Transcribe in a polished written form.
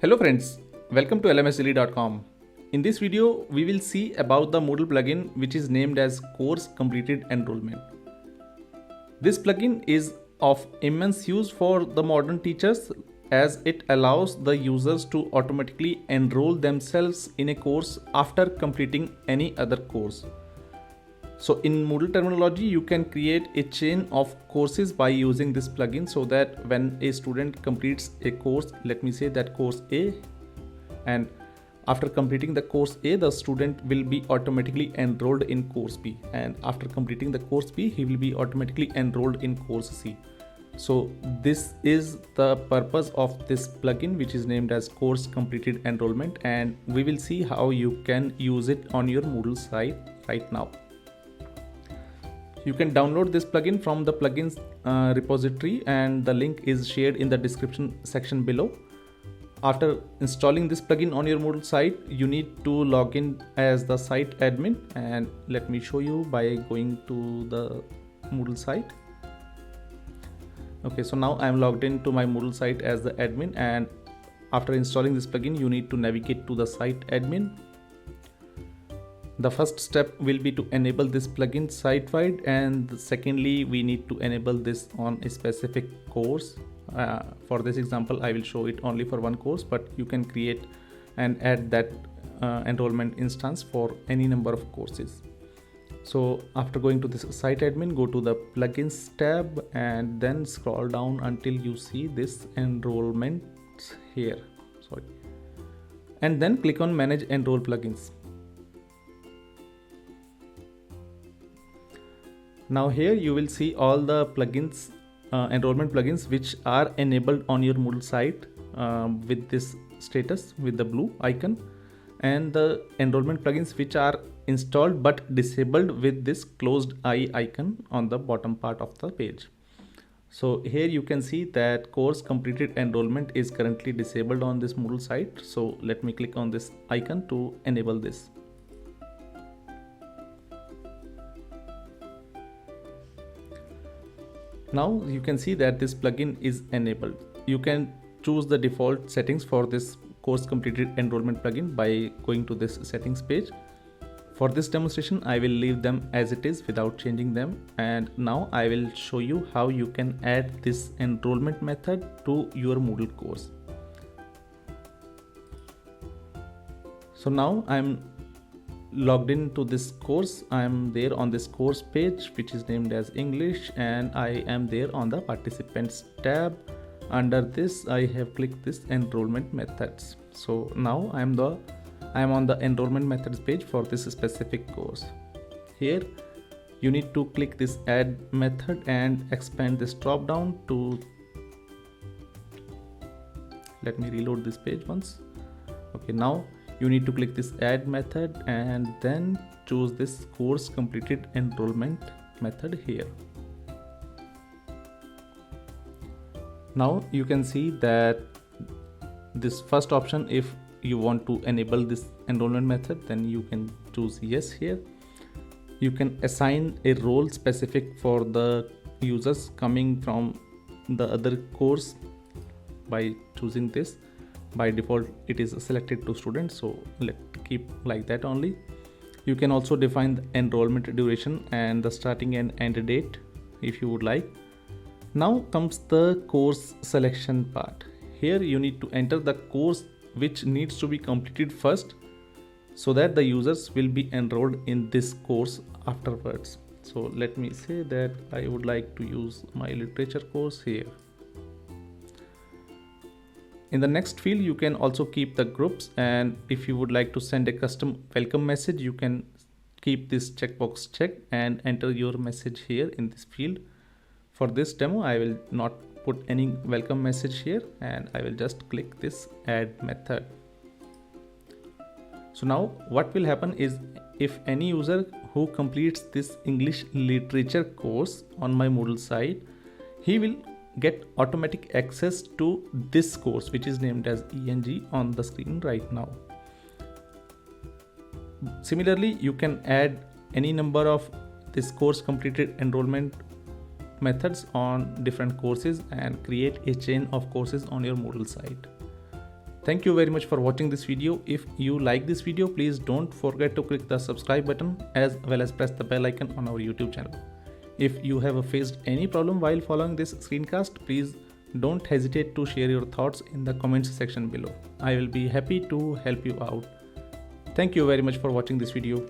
Hello friends, welcome to lmsdaily.com. In this video, we will see about the Moodle plugin which is named as Course Completed Enrollment. This plugin is of immense use for the modern teachers as it allows the users to automatically enroll themselves in a course after completing any other course. So in Moodle terminology, you can create a chain of courses by using this plugin so that when a student completes a course, let me say that course A, and after completing the course A, the student will be automatically enrolled in course B, and after completing the course B, he will be automatically enrolled in course C. So this is the purpose of this plugin, which is named as Course Completed Enrollment, and we will see how you can use it on your Moodle site right now. You can download this plugin from the plugins repository, and the link is shared in the description section below. After installing this plugin on your Moodle site, you need to log in as the site admin, and let me show you by going to the Moodle site. Okay, so now I am logged into my Moodle site as the admin, and after installing this plugin, you need to navigate to the site admin. The first step will be to enable this plugin site-wide, and secondly, we need to enable this on a specific course. For this example, I will show it only for one course, but you can create and add that enrollment instance for any number of courses. So after going to this site admin, go to the plugins tab and then scroll down until you see this enrollment here. And then click on manage enroll plugins. Now here you will see all the plugins, enrollment plugins which are enabled on your Moodle site with this status with the blue icon, and the enrollment plugins which are installed but disabled with this closed eye icon on the bottom part of the page. So here you can see that Course Completed Enrollment is currently disabled on this Moodle site. So let me click on this icon to enable this. Now you can see that this plugin is enabled. You can choose the default settings for this Course Completed Enrollment plugin by going to this settings page. For this demonstration, I will leave them as it is without changing them, and now I will show you how you can add this enrollment method to your Moodle course. So now I'm logged into this course. I am there on this course page which is named as English, and I am there on the participants tab. Under this I have clicked this enrollment methods. So now I am on the enrollment methods page for this specific course. Here you need to click this add method and expand this drop down to, let me reload this page once. Okay, now you need to click this add method and then choose this Course Completed Enrollment method here. Now you can see that this first option, if you want to enable this enrollment method, then you can choose yes here. You can assign a role specific for the users coming from the other course by choosing this. By default it is selected to students, so let's keep like that only. You can also define the enrollment duration and the starting and end date if you would like. Now comes the course selection part. Here you need to enter the course which needs to be completed first so that the users will be enrolled in this course afterwards. So let me say that I would like to use my literature course here. In the next field, you can also keep the groups, and if you would like to send a custom welcome message, you can keep this checkbox checked and enter your message here in this field. For this demo, I will not put any welcome message here, and I will just click this add method. So now what will happen is, if any user who completes this English literature course on my Moodle site, he will get automatic access to this course which is named as ENG on the screen right now. Similarly, you can add any number of this Course Completed Enrollment methods on different courses and create a chain of courses on your Moodle site. Thank you very much for watching this video. If you like this video, please don't forget to click the subscribe button as well as press the bell icon on our YouTube channel. If you have faced any problem while following this screencast, please don't hesitate to share your thoughts in the comments section below. I will be happy to help you out. Thank you very much for watching this video.